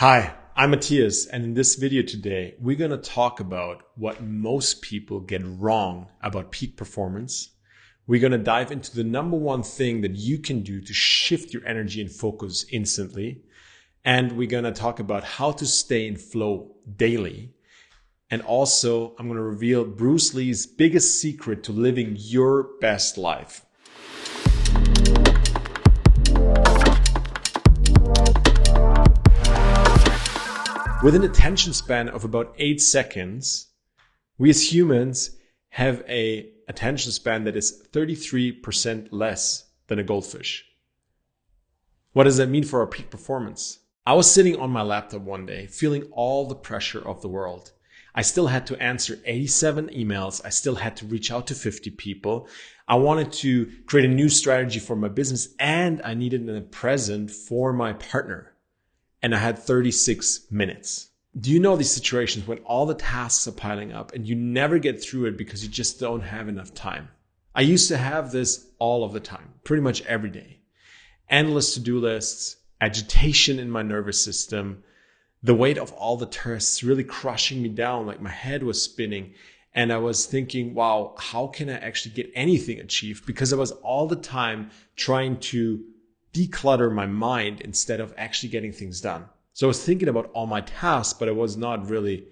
Hi, I'm Matthias, and in this video today, we're going to talk about what most people get wrong about peak performance. We're going to dive into the number one thing that you can do to shift your energy and focus instantly. And we're going to talk about how to stay in flow daily. And also, I'm going to reveal Bruce Lee's biggest secret to living your best life. With an attention span of about 8 seconds, we as humans have an attention span that is 33% less than a goldfish. What does that mean for our peak performance? I was sitting on my laptop one day, feeling all the pressure of the world. I still had to answer 87 emails. I still had to reach out to 50 people. I wanted to create a new strategy for my business, and I needed a present for my partner. And I had 36 minutes. Do you know these situations when all the tasks are piling up and you never get through it because you just don't have enough time? I used to have this all of the time, pretty much every day. Endless to-do lists, agitation in my nervous system, the weight of all the tasks really crushing me down, like my head was spinning. And I was thinking, wow, how can I actually get anything achieved? Because I was all the time trying to declutter my mind instead of actually getting things done. So I was thinking about all my tasks, but I was not really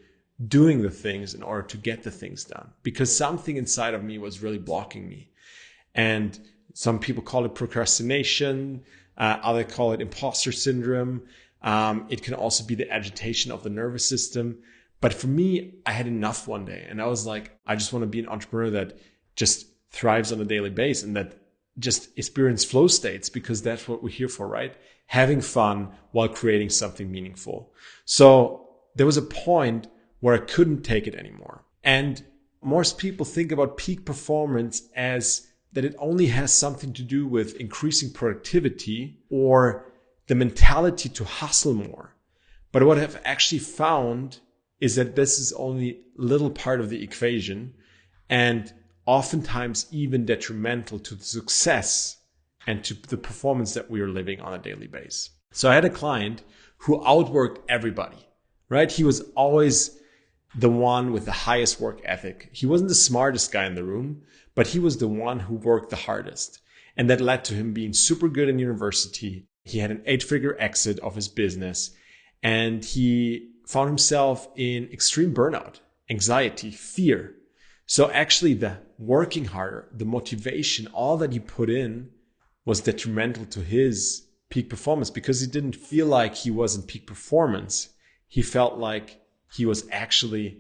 doing the things in order to get the things done because something inside of me was really blocking me. And some people call it procrastination. Others call it imposter syndrome. It can also be the agitation of the nervous system. But for me, I had enough one day and I was like, I just want to be an entrepreneur that just thrives on a daily basis and that just experience flow states, because that's what we're here for, right? Having fun while creating something meaningful. So there was a point where I couldn't take it anymore. And most people think about peak performance as that it only has something to do with increasing productivity or the mentality to hustle more. But what I've actually found is that this is only a little part of the equation, and oftentimes even detrimental to the success and to the performance that we are living on a daily basis. So I had a client who outworked everybody, right? He was always the one with the highest work ethic. He wasn't the smartest guy in the room, but he was the one who worked the hardest. And that led to him being super good in university. He had an 8-figure exit of his business, and he found himself in extreme burnout, anxiety, fear. So actually the working harder, the motivation, all that he put in was detrimental to his peak performance because he didn't feel like he was in peak performance. He felt like he was actually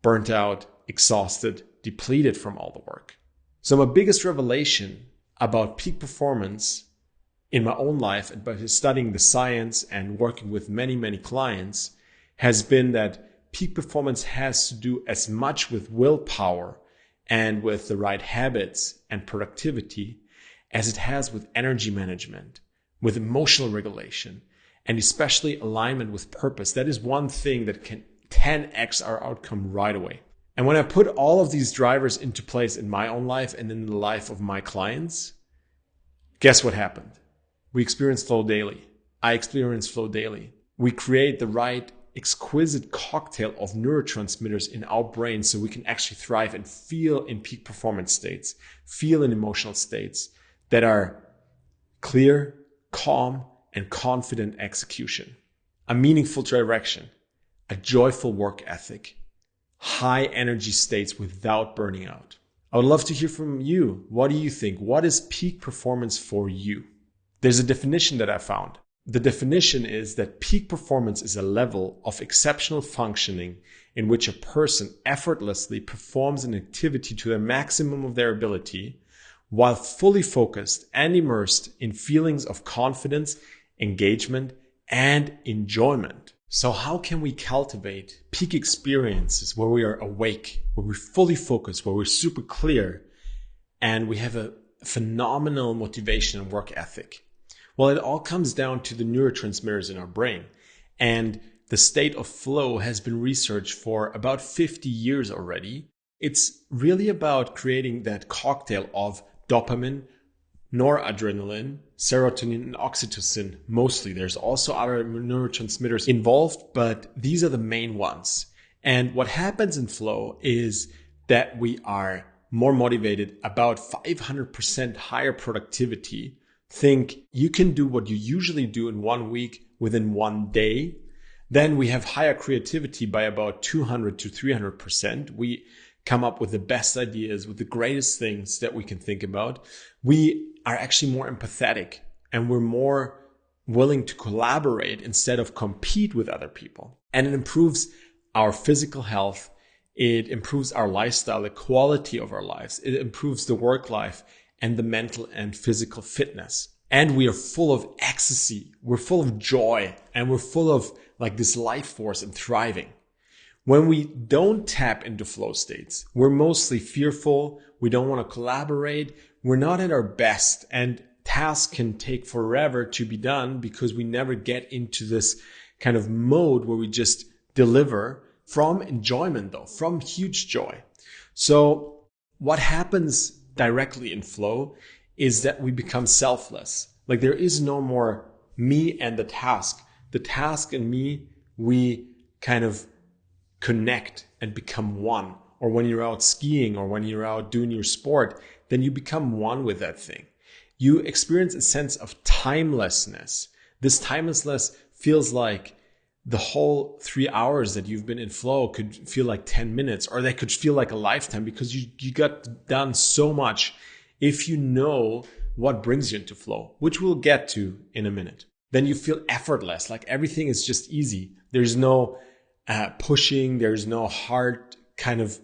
burnt out, exhausted, depleted from all the work. So my biggest revelation about peak performance in my own life and by studying the science and working with many, many clients has been that peak performance has to do as much with willpower and with the right habits and productivity as it has with energy management, with emotional regulation, and especially alignment with purpose. That is one thing that can 10x our outcome right away. And when I put all of these drivers into place in my own life and in the life of my clients, guess what happened? We experience flow daily. I experience flow daily. We create the right exquisite cocktail of neurotransmitters in our brain so we can actually thrive and feel in peak performance states, feel in emotional states that are clear, calm, and confident execution, a meaningful direction, a joyful work ethic, high energy states without burning out. I would love to hear from you. What do you think? What is peak performance for you? There's a definition that I found. The definition is that peak performance is a level of exceptional functioning in which a person effortlessly performs an activity to the maximum of their ability while fully focused and immersed in feelings of confidence, engagement, and enjoyment. So how can we cultivate peak experiences where we are awake, where we're fully focused, where we're super clear, and we have a phenomenal motivation and work ethic? Well, it all comes down to the neurotransmitters in our brain. And the state of flow has been researched for about 50 years already. It's really about creating that cocktail of dopamine, noradrenaline, serotonin, and oxytocin mostly. There's also other neurotransmitters involved, but these are the main ones. And what happens in flow is that we are more motivated, about 500% higher productivity. Think you can do what you usually do in 1 week within 1 day. Then we have higher creativity by about 200 to 300%. We come up with the best ideas, with the greatest things that we can think about. We are actually more empathetic and we're more willing to collaborate instead of compete with other people. And it improves our physical health. It improves our lifestyle, the quality of our lives. It improves the work life and the mental and physical fitness. And we are full of ecstasy. We're full of joy and we're full of like this life force and thriving. When we don't tap into flow states, we're mostly fearful. We don't want to collaborate. We're not at our best, and tasks can take forever to be done because we never get into this kind of mode where we just deliver from enjoyment though, from huge joy. So what happens directly in flow is that we become selfless. Like there is no more me and the task. The task and me, we kind of connect and become one. Or when you're out skiing or when you're out doing your sport, then you become one with that thing. You experience a sense of timelessness. This timelessness feels like the whole 3 hours that you've been in flow could feel like 10 minutes, or they could feel like a lifetime because you got done so much if you know what brings you into flow, which we'll get to in a minute. Then you feel effortless, like everything is just easy. There's no pushing, there's no hard kind of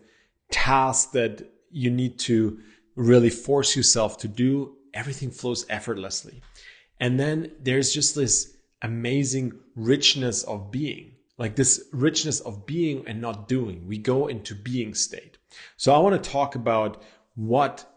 task that you need to really force yourself to do. Everything flows effortlessly. And then there's just this amazing richness of being, like this richness of being and not doing. We go into being state. So I want to talk about what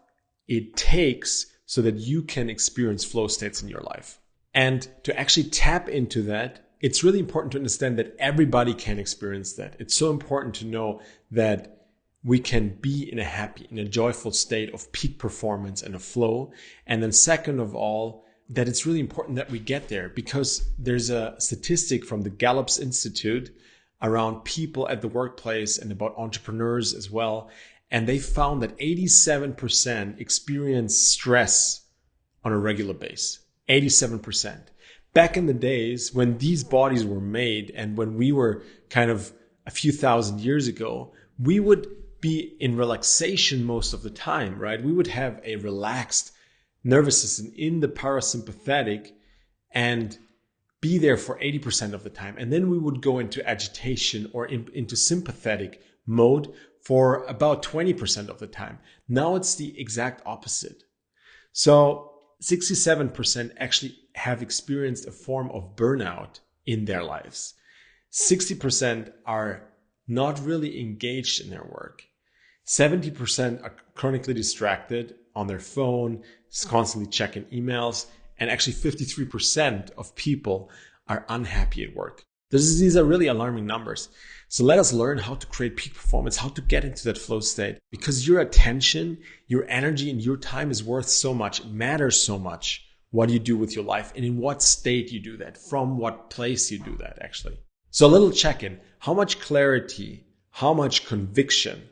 it takes so that you can experience flow states in your life. And to actually tap into that, it's really important to understand that everybody can experience that. It's so important to know that we can be in a happy, in a joyful state of peak performance and a flow. And then second of all, that it's really important that we get there, because there's a statistic from the Gallup's Institute around people at the workplace and about entrepreneurs as well. And they found that 87% experience stress on a regular basis. 87%. Back in the days when these bodies were made and when we were kind of a few thousand years ago, we would be in relaxation most of the time, right? We would have a relaxed nervous system in the parasympathetic and be there for 80% of the time. And then we would go into agitation or into sympathetic mode for about 20% of the time. Now it's the exact opposite. So 67% actually have experienced a form of burnout in their lives. 60% are not really engaged in their work. 70% are chronically distracted on their phone, constantly checking emails, and actually 53% of people are unhappy at work. These are really alarming numbers. So let us learn how to create peak performance, how to get into that flow state, because your attention, your energy, and your time is worth so much. It matters so much what you do with your life and in what state you do that, from what place you do that actually. So a little check-in. How much clarity, how much conviction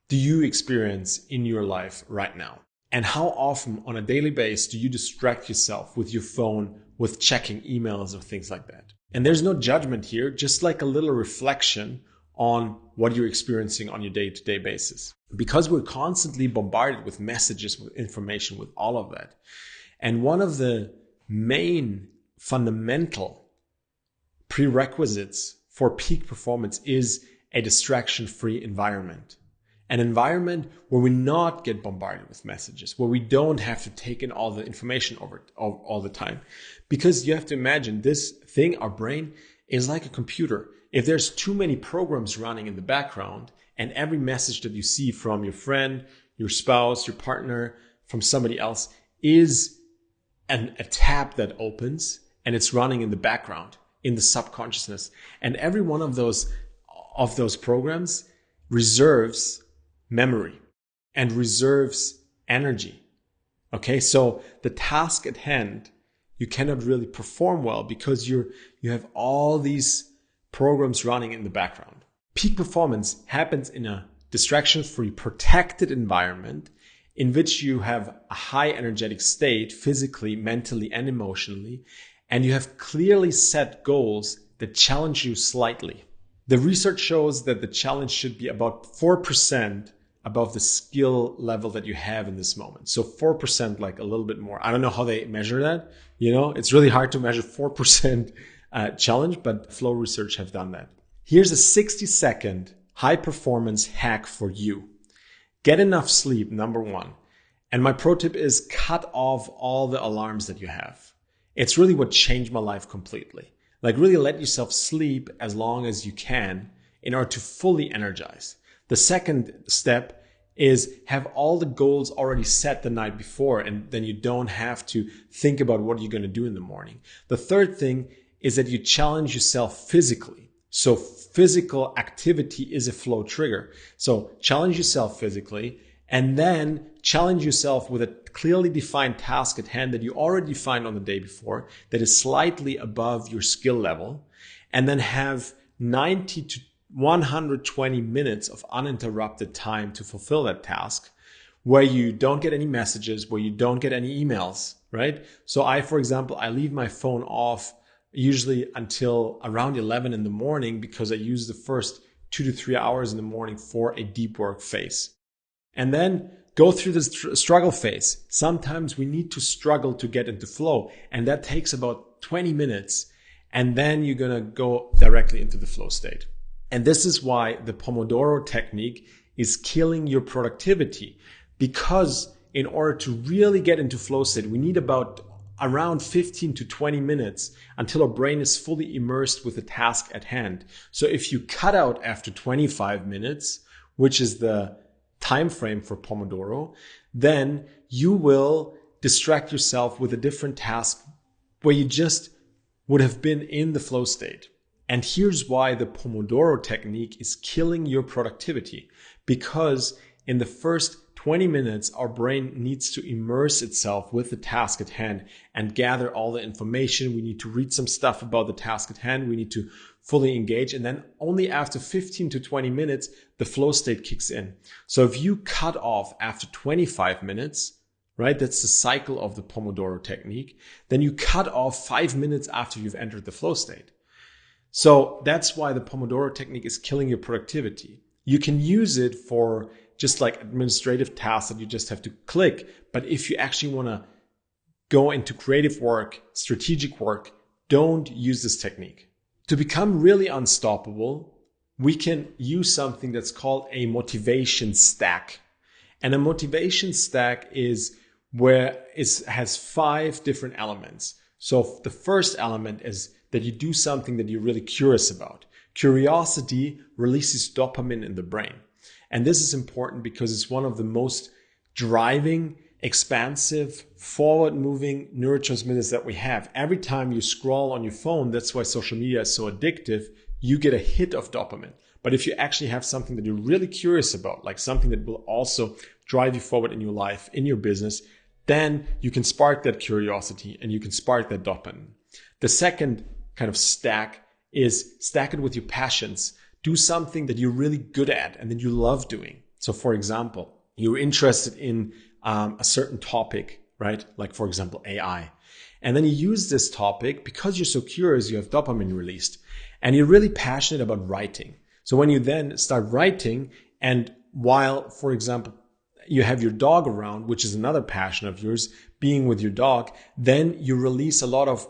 do you experience in your life right now? And how often on a daily basis do you distract yourself with your phone, with checking emails or things like that? And there's no judgment here, just like a little reflection on what you're experiencing on your day-to-day basis. Because we're constantly bombarded with messages, with information, with all of that. And one of the main fundamental prerequisites for peak performance is a distraction-free environment. An environment where we not get bombarded with messages, where we don't have to take in all the information all the time. Because you have to imagine this thing, our brain, is like a computer. If there's too many programs running in the background and every message that you see from your friend, your spouse, your partner, from somebody else is a tab that opens and it's running in the background, in the subconsciousness. And every one of those programs reserves memory and reserves energy. Okay, so the task at hand, you cannot really perform well because you have all these programs running in the background. Peak performance happens in a distraction-free, protected environment in which you have a high energetic state physically, mentally, and emotionally, and you have clearly set goals that challenge you slightly. The research shows that the challenge should be about 4% above the skill level that you have in this moment. So 4%, like a little bit more. I don't know how they measure that. It's really hard to measure 4% challenge, but Flow Research have done that. Here's a 60-second high performance hack for you. Get enough sleep, number one. And my pro tip is cut off all the alarms that you have. It's really what changed my life completely. Like really let yourself sleep as long as you can in order to fully energize. The second step is have all the goals already set the night before, and then you don't have to think about what you're going to do in the morning. The third thing is that you challenge yourself physically. So physical activity is a flow trigger. So challenge yourself physically and then challenge yourself with a clearly defined task at hand that you already defined on the day before that is slightly above your skill level, and then have 90 to 120 minutes of uninterrupted time to fulfill that task where you don't get any messages, where you don't get any emails, right? So for example, I leave my phone off usually until around 11 in the morning because I use the first 2 to 3 hours in the morning for a deep work phase. And then go through this struggle phase. Sometimes we need to struggle to get into flow, and that takes about 20 minutes. And then you're going to go directly into the flow state. And this is why the Pomodoro technique is killing your productivity, because in order to really get into flow state, we need about around 15 to 20 minutes until our brain is fully immersed with the task at hand. So if you cut out after 25 minutes, which is the time frame for Pomodoro, then you will distract yourself with a different task where you just would have been in the flow state. And here's why the Pomodoro technique is killing your productivity. Because in the first 20 minutes, our brain needs to immerse itself with the task at hand and gather all the information. We need to read some stuff about the task at hand. We need to fully engage. And then only after 15 to 20 minutes, the flow state kicks in. So if you cut off after 25 minutes, right, that's the cycle of the Pomodoro technique, then you cut off 5 minutes after you've entered the flow state. So that's why the Pomodoro technique is killing your productivity. You can use it for just like administrative tasks that you just have to click. But if you actually want to go into creative work, strategic work, don't use this technique. To become really unstoppable, we can use something that's called a motivation stack. And a motivation stack is where it has 5 different elements. So the first element is that you do something that you're really curious about. Curiosity releases dopamine in the brain. And this is important because it's one of the most driving, expansive, forward-moving neurotransmitters that we have. Every time you scroll on your phone, that's why social media is so addictive, you get a hit of dopamine. But if you actually have something that you're really curious about, like something that will also drive you forward in your life, in your business, then you can spark that curiosity and you can spark that dopamine. The second kind of stack is stack it with your passions. Do something that you're really good at and that you love doing. So for example, you're interested in a certain topic, right? Like for example, AI. And then you use this topic because you're so curious, you have dopamine released and you're really passionate about writing. So when you then start writing, and while, for example, you have your dog around, which is another passion of yours, being with your dog, then you release a lot of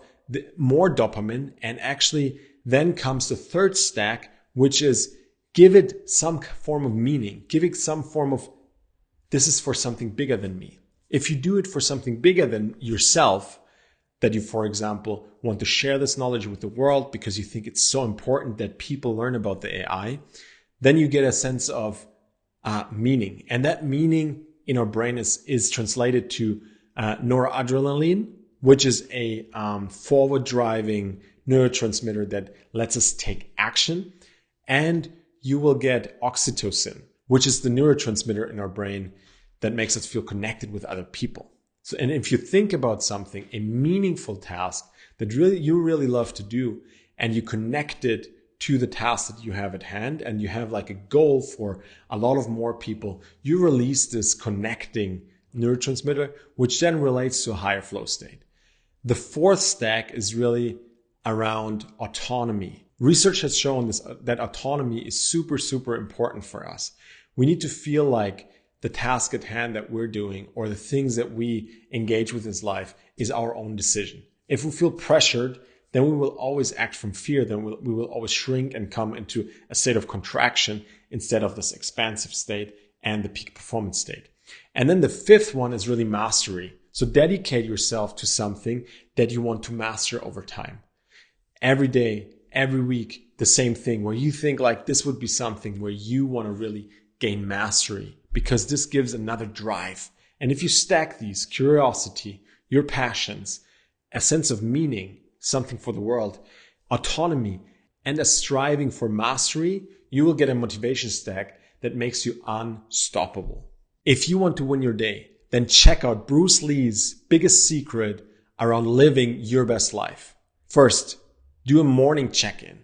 more dopamine. And actually then comes the third stack, which is give it some form of meaning, give it some form of, this is for something bigger than me. If you do it for something bigger than yourself, that you, for example, want to share this knowledge with the world because you think it's so important that people learn about the AI, then you get a sense of meaning. And that meaning in our brain is translated to noradrenaline, which is a forward driving neurotransmitter that lets us take action. And you will get oxytocin, which is the neurotransmitter in our brain that makes us feel connected with other people. So, and if you think about something, a meaningful task that you really love to do, and you connect it to the task that you have at hand, and you have like a goal for a lot of more people, you release this connecting neurotransmitter, which then relates to a higher flow state. The fourth stack is really around autonomy. Research has shown that autonomy is super, super important for us. We need to feel like the task at hand that we're doing or the things that we engage with in life is our own decision. If we feel pressured, then we will always act from fear. Then we will always shrink and come into a state of contraction instead of this expansive state and the peak performance state. And then the fifth one is really mastery. So dedicate yourself to something that you want to master over time. Every day, every week, the same thing where you think like this would be something where you want to really gain mastery, because this gives another drive. And if you stack these, curiosity, your passions, a sense of meaning, something for the world, autonomy, and a striving for mastery, you will get a motivation stack that makes you unstoppable. If you want to win your day, then check out Bruce Lee's biggest secret around living your best life. First, do a morning check-in.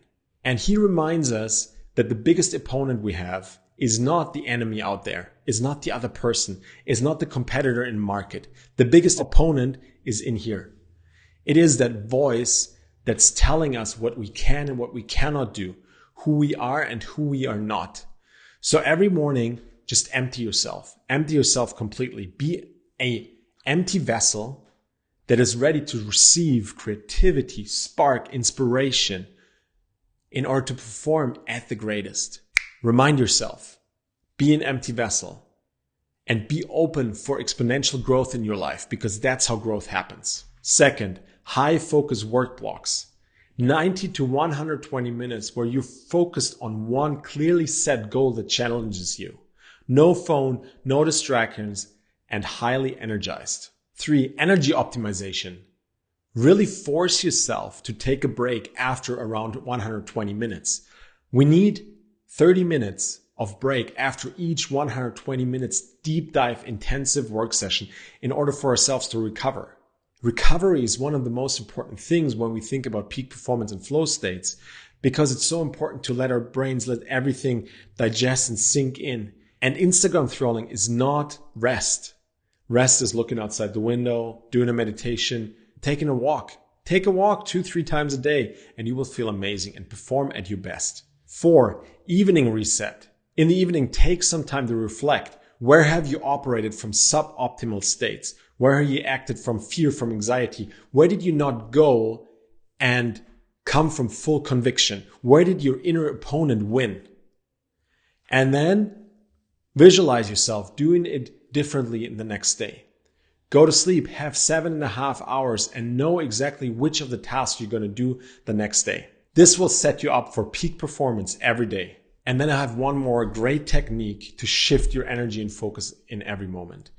And he reminds us that the biggest opponent we have is not the enemy out there, is not the other person, is not the competitor in the market. The biggest opponent is in here. It is that voice that's telling us what we can and what we cannot do, who we are and who we are not. So every morning, just empty yourself completely. Be an empty vessel that is ready to receive creativity, spark, inspiration in order to perform at the greatest. Remind yourself, be an empty vessel and be open for exponential growth in your life, because that's how growth happens. Second, high focus work blocks. 90 to 120 minutes where you're focused on one clearly set goal that challenges you. No phone, no distractions, and highly energized. 3, energy optimization. Really force yourself to take a break after around 120 minutes. We need 30 minutes of break after each 120 minutes deep dive intensive work session in order for ourselves to recover. Recovery is one of the most important things when we think about peak performance and flow states, because it's so important to let our brains let everything digest and sink in. And Instagram scrolling is not rest. Rest is looking outside the window, doing a meditation, taking a walk. Take a walk 2-3 times a day and you will feel amazing and perform at your best. 4, evening reset. In the evening, take some time to reflect. Where have you operated from suboptimal states? Where have you acted from fear, from anxiety? Where did you not go and come from full conviction? Where did your inner opponent win? And then visualize yourself doing it differently in the next day. Go to sleep, have 7.5 hours, and know exactly which of the tasks you're going to do the next day. This will set you up for peak performance every day. And then I have one more great technique to shift your energy and focus in every moment.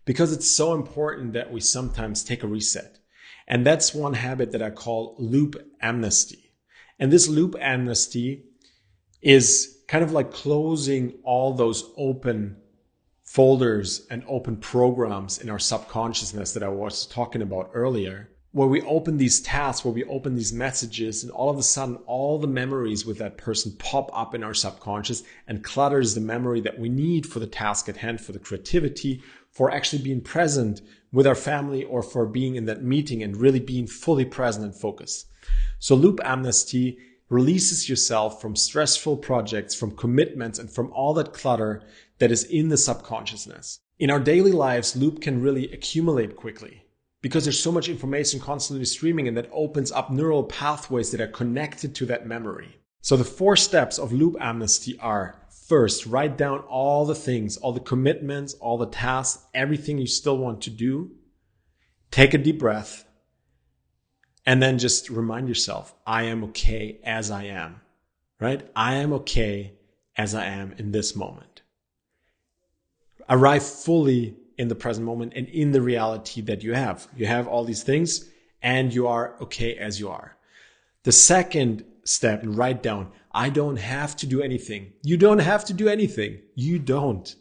Because it's so important that we sometimes take a reset. And that's one habit that I call loop amnesty. And this loop amnesty is kind of like closing all those open folders and open programs in our subconsciousness that I was talking about earlier, where we open these tasks, where we open these messages, and all of a sudden all the memories with that person pop up in our subconscious and clutters the memory that we need for the task at hand, for the creativity, for actually being present with our family, or for being in that meeting and really being fully present and focused. So loop amnesty releases yourself from stressful projects, from commitments, and from all that clutter that is in the subconsciousness. In our daily lives, loop can really accumulate quickly because there's so much information constantly streaming, and that opens up neural pathways that are connected to that memory. So the 4 steps of loop amnesty are: first, write down all the things, all the commitments, all the tasks, everything you still want to do. Take a deep breath. And then just remind yourself, I am okay as I am, right? I am okay as I am in this moment. Arrive fully in the present moment and in the reality that you have. You have all these things and you are okay as you are. The second step, write down, I don't have to do anything. You don't have to do anything. You don't.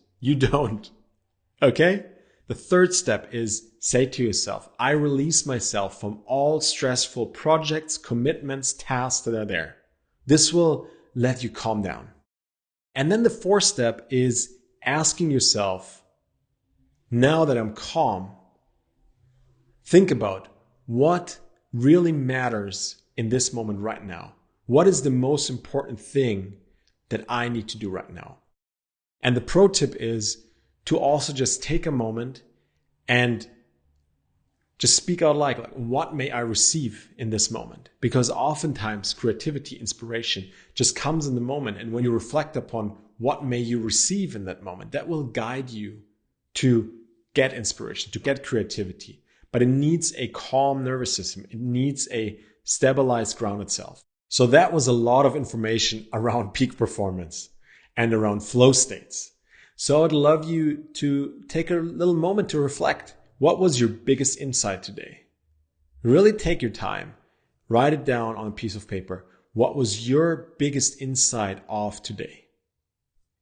Okay? The third step is say to yourself, I release myself from all stressful projects, commitments, tasks that are there. This will let you calm down. And then the fourth step is asking yourself, now that I'm calm, think about what really matters in this moment right now. What is the most important thing that I need to do right now? And the pro tip is to also just take a moment and just speak out like, what may I receive in this moment? Because oftentimes creativity, inspiration just comes in the moment. And when you reflect upon what may you receive in that moment, that will guide you to get inspiration, to get creativity. But it needs a calm nervous system. It needs a stabilized, grounded self. So that was a lot of information around peak performance and around flow states. So I'd love you to take a little moment to reflect. What was your biggest insight today? Really take your time. Write it down on a piece of paper. What was your biggest insight of today?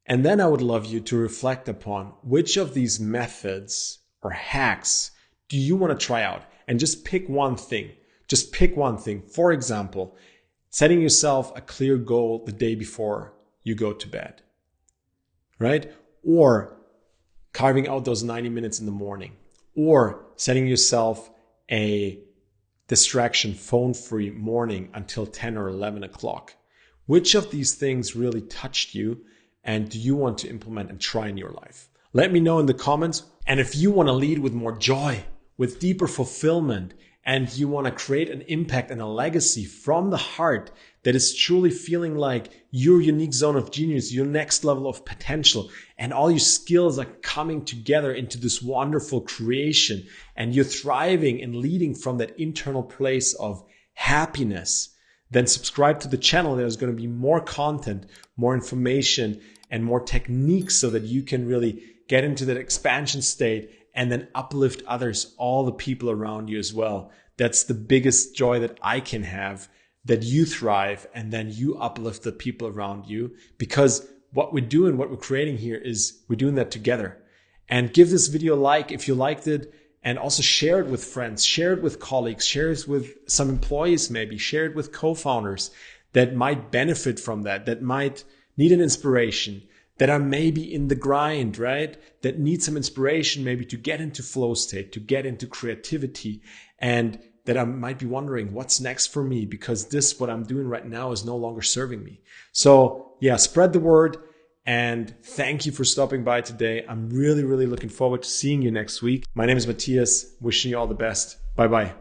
And then I would love you to reflect upon which of these methods or hacks do you want to try out? And just pick one thing. Just pick one thing. For example, setting yourself a clear goal the day before you go to bed, right? Or carving out those 90 minutes in the morning, or setting yourself a distraction phone-free morning until 10 or 11 o'clock. Which of these things really touched you and do you want to implement and try in your life? Let me know in the comments. And if you want to lead with more joy, with deeper fulfillment, and you want to create an impact and a legacy from the heart that is truly feeling like your unique zone of genius, your next level of potential, and all your skills are coming together into this wonderful creation, and you're thriving and leading from that internal place of happiness, then subscribe to the channel. There's going to be more content, more information, and more techniques so that you can really get into that expansion state and then uplift others, all the people around you as well. That's the biggest joy that I can have, that you thrive and then you uplift the people around you, because what we're doing, what we're creating here is we're doing that together. And give this video a like if you liked it, and also share it with friends, share it with colleagues, share it with some employees maybe, share it with co-founders that might benefit from that, that might need an inspiration, that are maybe in the grind, right? That need some inspiration maybe to get into flow state, to get into creativity, and that I might be wondering what's next for me because this, what I'm doing right now is no longer serving me. So yeah, spread the word, and thank you for stopping by today. I'm really, really looking forward to seeing you next week. My name is Matthias, wishing you all the best. Bye-bye.